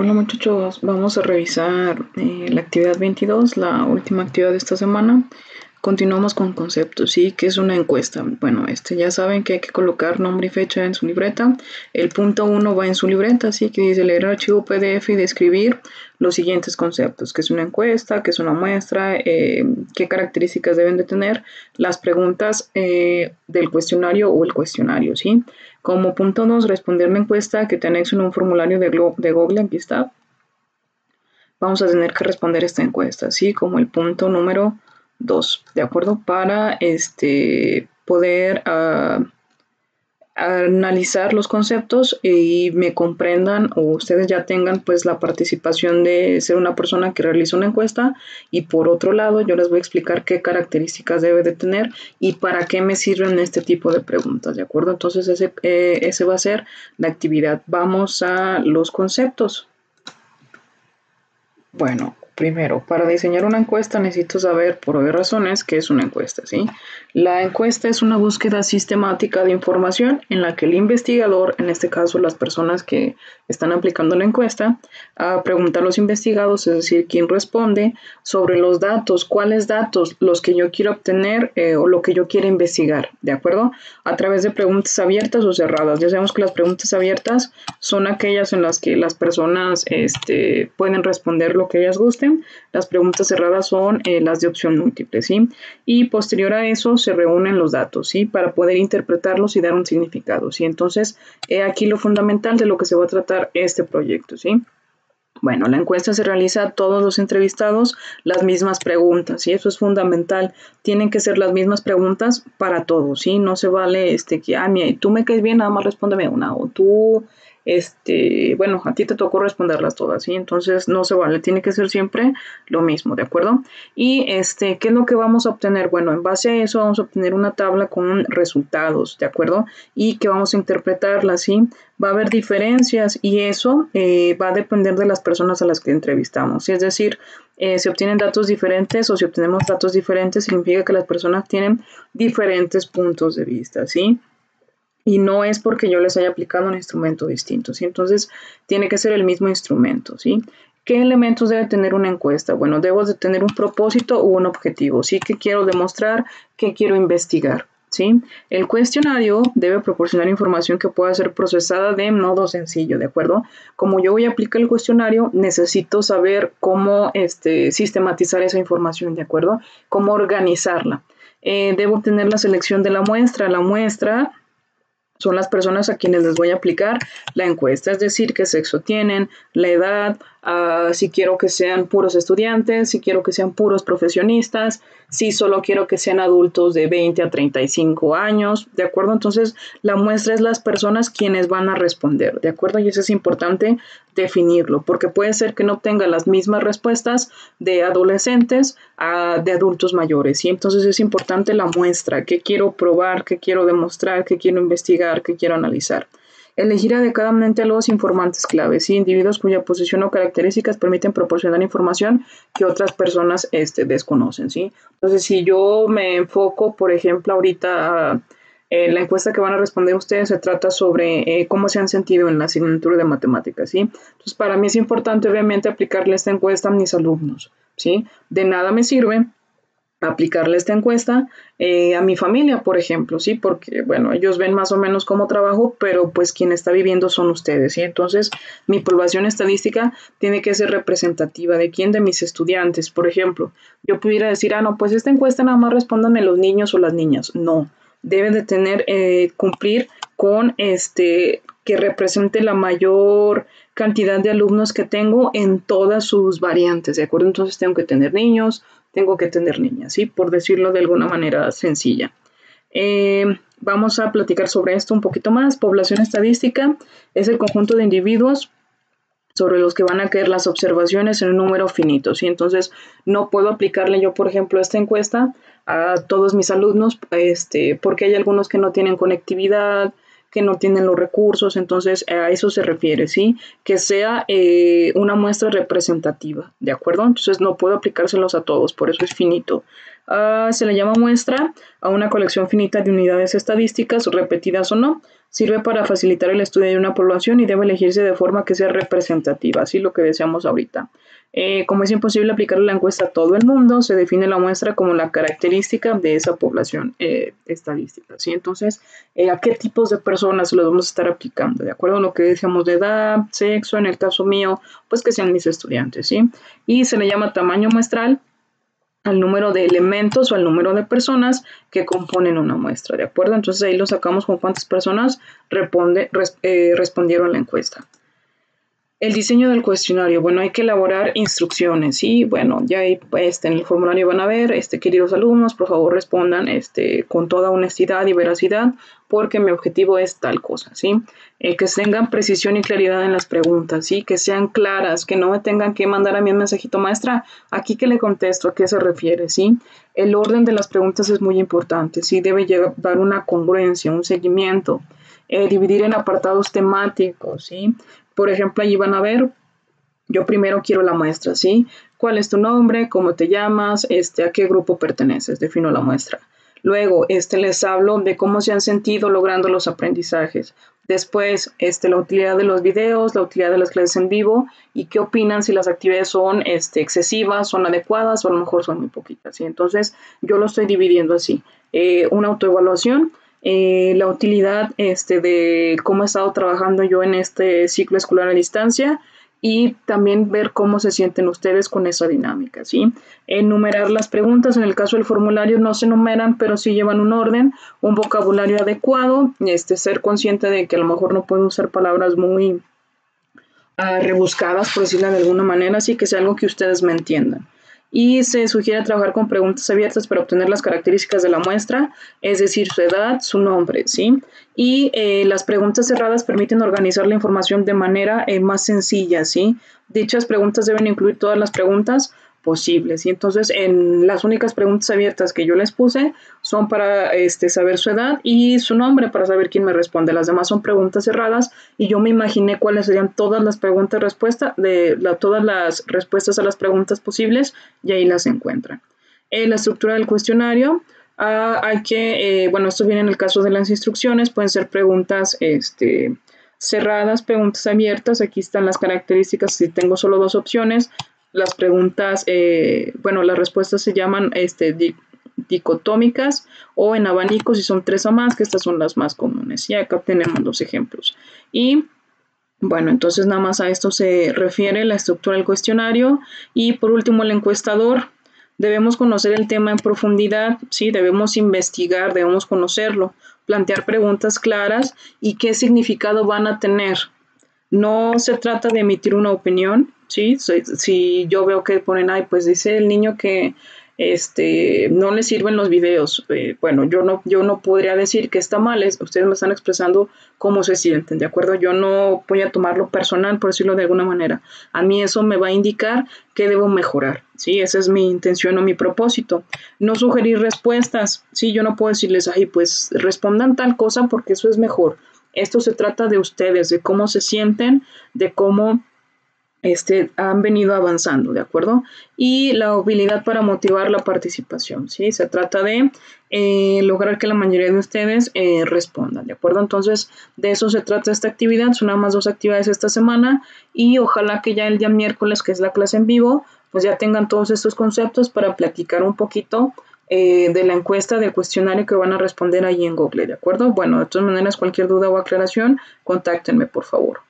Hola muchachos, vamos a revisar la actividad 22, la última actividad de esta semana. Continuamos con conceptos, ¿sí? ¿Qué es una encuesta? Bueno, ya saben que hay que colocar nombre y fecha en su libreta. El punto 1 va en su libreta, ¿sí? Que dice leer el archivo PDF y describir los siguientes conceptos. ¿Qué es una encuesta? ¿Qué es una muestra? ¿Qué características deben de tener? Las preguntas del cuestionario o el cuestionario, ¿sí? Como punto 2, responder la encuesta que te anexo en un formulario de Google, aquí está. Vamos a tener que responder esta encuesta, ¿sí? Como el punto número 2, ¿de acuerdo? Para poder analizar los conceptos y me comprendan o ustedes ya tengan pues la participación de ser una persona que realiza una encuesta, y por otro lado yo les voy a explicar qué características debe de tener y para qué me sirven este tipo de preguntas, ¿de acuerdo? Entonces ese va a ser la actividad. Vamos a los conceptos. Bueno, primero, para diseñar una encuesta necesito saber, por obvias razones, qué es una encuesta, ¿sí? La encuesta es una búsqueda sistemática de información en la que el investigador, en este caso las personas que están aplicando la encuesta, pregunta a los investigados, es decir, quién responde, sobre los datos, cuáles datos, los que yo quiero obtener o lo que yo quiero investigar, ¿de acuerdo? A través de preguntas abiertas o cerradas. Ya sabemos que las preguntas abiertas son aquellas en las que las personas pueden responder lo que ellas gusten. Las preguntas cerradas son las de opción múltiple, ¿sí? Y posterior a eso se reúnen los datos, ¿sí? Para poder interpretarlos y dar un significado, ¿sí? Entonces, aquí lo fundamental de lo que se va a tratar este proyecto, ¿sí? Bueno, la encuesta se realiza a todos los entrevistados las mismas preguntas, y eso es fundamental. Tienen que ser las mismas preguntas para todos, ¿sí? No se vale que, tú me caes bien, nada más respóndeme una, o tú, bueno, a ti te tocó responderlas todas, ¿sí? Entonces no se vale, tiene que ser siempre lo mismo, ¿de acuerdo? Y ¿qué es lo que vamos a obtener? Bueno, en base a eso vamos a obtener una tabla con resultados, ¿de acuerdo? Y que vamos a interpretarla, ¿sí? Va a haber diferencias y eso va a depender de las personas a las que entrevistamos. Es decir, si obtienen datos diferentes o si obtenemos datos diferentes, significa que las personas tienen diferentes puntos de vista, ¿sí? Y no es porque yo les haya aplicado un instrumento distinto, ¿sí? Entonces, tiene que ser el mismo instrumento, ¿sí? ¿Qué elementos debe tener una encuesta? Bueno, debo de tener un propósito u un objetivo, ¿sí? ¿Qué quiero demostrar? ¿Qué quiero investigar? ¿Sí? El cuestionario debe proporcionar información que pueda ser procesada de modo sencillo, ¿de acuerdo? Como yo voy a aplicar el cuestionario, necesito saber cómo sistematizar esa información, ¿de acuerdo? Cómo organizarla. Debo tener la selección de la muestra. La muestra son las personas a quienes les voy a aplicar la encuesta, es decir, qué sexo tienen, la edad, si quiero que sean puros estudiantes, si quiero que sean puros profesionistas, si solo quiero que sean adultos de 20 a 35 años, ¿de acuerdo? Entonces, la muestra es las personas quienes van a responder, ¿de acuerdo? Y eso es importante definirlo, porque puede ser que no obtenga las mismas respuestas de adolescentes a de adultos mayores, y entonces es importante la muestra, qué quiero probar, qué quiero demostrar, qué quiero investigar, qué quiero analizar. Elegir adecuadamente a los informantes claves, ¿sí? Individuos cuya posición o características permiten proporcionar información que otras personas desconocen, ¿sí? Entonces, si yo me enfoco, por ejemplo, ahorita la encuesta que van a responder ustedes se trata sobre cómo se han sentido en la asignatura de matemáticas, ¿sí? Entonces, para mí es importante, obviamente, aplicarle esta encuesta a mis alumnos, ¿sí? De nada me sirve aplicarle esta encuesta a mi familia, por ejemplo, ¿sí? Porque, bueno, ellos ven más o menos cómo trabajo, pero pues quien está viviendo son ustedes, ¿sí? Entonces, mi población estadística tiene que ser representativa de quién, de mis estudiantes. Por ejemplo, yo pudiera decir, no, pues esta encuesta nada más respóndanme los niños o las niñas. No, deben de tener, cumplir con que represente la mayor cantidad de alumnos que tengo en todas sus variantes, ¿de acuerdo? Entonces tengo que tener niños, tengo que tener niñas, ¿sí? Por decirlo de alguna manera sencilla. Vamos a platicar sobre esto un poquito más. Población estadística es el conjunto de individuos sobre los que van a caer las observaciones en un número finito, ¿sí? Entonces, no puedo aplicarle yo, por ejemplo, esta encuesta a todos mis alumnos, porque hay algunos que no tienen conectividad, que no tienen los recursos, entonces a eso se refiere, ¿sí? Que sea una muestra representativa, ¿de acuerdo? Entonces no puedo aplicárselos a todos, por eso es finito. Se le llama muestra a una colección finita de unidades estadísticas, repetidas o no, Sirve para facilitar el estudio de una población y debe elegirse de forma que sea representativa, así lo que decíamos ahorita. Como es imposible aplicar la encuesta a todo el mundo, se define la muestra como la característica de esa población estadística, ¿sí? Entonces, ¿a qué tipos de personas los vamos a estar aplicando? De acuerdo a lo que decíamos de edad, sexo, en el caso mío, pues que sean mis estudiantes, ¿sí? Y se le llama tamaño muestral al número de elementos o al número de personas que componen una muestra, ¿de acuerdo? Entonces ahí lo sacamos con cuántas personas respondieron la encuesta. El diseño del cuestionario, bueno, hay que elaborar instrucciones, ¿sí? Bueno, ya ahí en el formulario van a ver, queridos alumnos, por favor respondan con toda honestidad y veracidad, porque mi objetivo es tal cosa, ¿sí? Que tengan precisión y claridad en las preguntas, ¿sí? Que sean claras, que no me tengan que mandar a mí un mensajito, maestra, aquí que le contesto, ¿a qué se refiere, sí? El orden de las preguntas es muy importante, ¿sí? Debe llevar una congruencia, un seguimiento, dividir en apartados temáticos, ¿sí? Por ejemplo, allí van a ver, yo primero quiero la muestra, ¿sí? ¿Cuál es tu nombre? ¿Cómo te llamas? ¿A qué grupo perteneces? Defino la muestra. Luego, les hablo de cómo se han sentido logrando los aprendizajes. Después, la utilidad de los videos, la utilidad de las clases en vivo y qué opinan si las actividades son excesivas, son adecuadas o a lo mejor son muy poquitas, ¿sí? Entonces, yo lo estoy dividiendo así. Una autoevaluación, la utilidad de cómo he estado trabajando yo en este ciclo escolar a distancia y también ver cómo se sienten ustedes con esa dinámica, ¿sí? Enumerar las preguntas, en el caso del formulario no se enumeran, pero sí llevan un orden, un vocabulario adecuado, ser consciente de que a lo mejor no pueden usar palabras muy rebuscadas, por decirlo de alguna manera, así que sea algo que ustedes me entiendan. Y se sugiere trabajar con preguntas abiertas para obtener las características de la muestra, es decir, su edad, su nombre, ¿sí? Y las preguntas cerradas permiten organizar la información de manera más sencilla, ¿sí? Dichas preguntas deben incluir todas las preguntas posibles. Y entonces, en las únicas preguntas abiertas que yo les puse son para saber su edad y su nombre, para saber quién me responde. Las demás son preguntas cerradas y yo me imaginé cuáles serían todas las todas las respuestas a las preguntas posibles y ahí las encuentran. La estructura del cuestionario, bueno, esto viene en el caso de las instrucciones, pueden ser preguntas cerradas, preguntas abiertas. Aquí están las características si tengo solo dos opciones. Las preguntas, bueno, las respuestas se llaman dicotómicas o en abanico si son 3 o más, que estas son las más comunes. Y acá tenemos los ejemplos. Y bueno, entonces nada más a esto se refiere la estructura del cuestionario. Y por último, el encuestador. Debemos conocer el tema en profundidad, ¿sí? Debemos investigar, debemos conocerlo, plantear preguntas claras y qué significado van a tener. No se trata de emitir una opinión, ¿sí? Si yo veo que ponen, ay, pues dice el niño que no le sirven los videos. Bueno, yo no podría decir que está mal, ustedes me están expresando cómo se sienten, ¿de acuerdo? Yo no voy a tomarlo personal, por decirlo de alguna manera. A mí eso me va a indicar qué debo mejorar, ¿sí? Esa es mi intención o mi propósito. No sugerir respuestas, ¿sí? Yo no puedo decirles, ay, pues respondan tal cosa porque eso es mejor. Esto se trata de ustedes, de cómo se sienten, de cómo han venido avanzando, ¿de acuerdo? Y la habilidad para motivar la participación, ¿sí? Se trata de lograr que la mayoría de ustedes respondan, ¿de acuerdo? Entonces, de eso se trata esta actividad. Son nada más 2 actividades esta semana y ojalá que ya el día miércoles, que es la clase en vivo, pues ya tengan todos estos conceptos para platicar un poquito de la encuesta, del cuestionario que van a responder ahí en Google, ¿de acuerdo? Bueno, de todas maneras, cualquier duda o aclaración, contáctenme, por favor.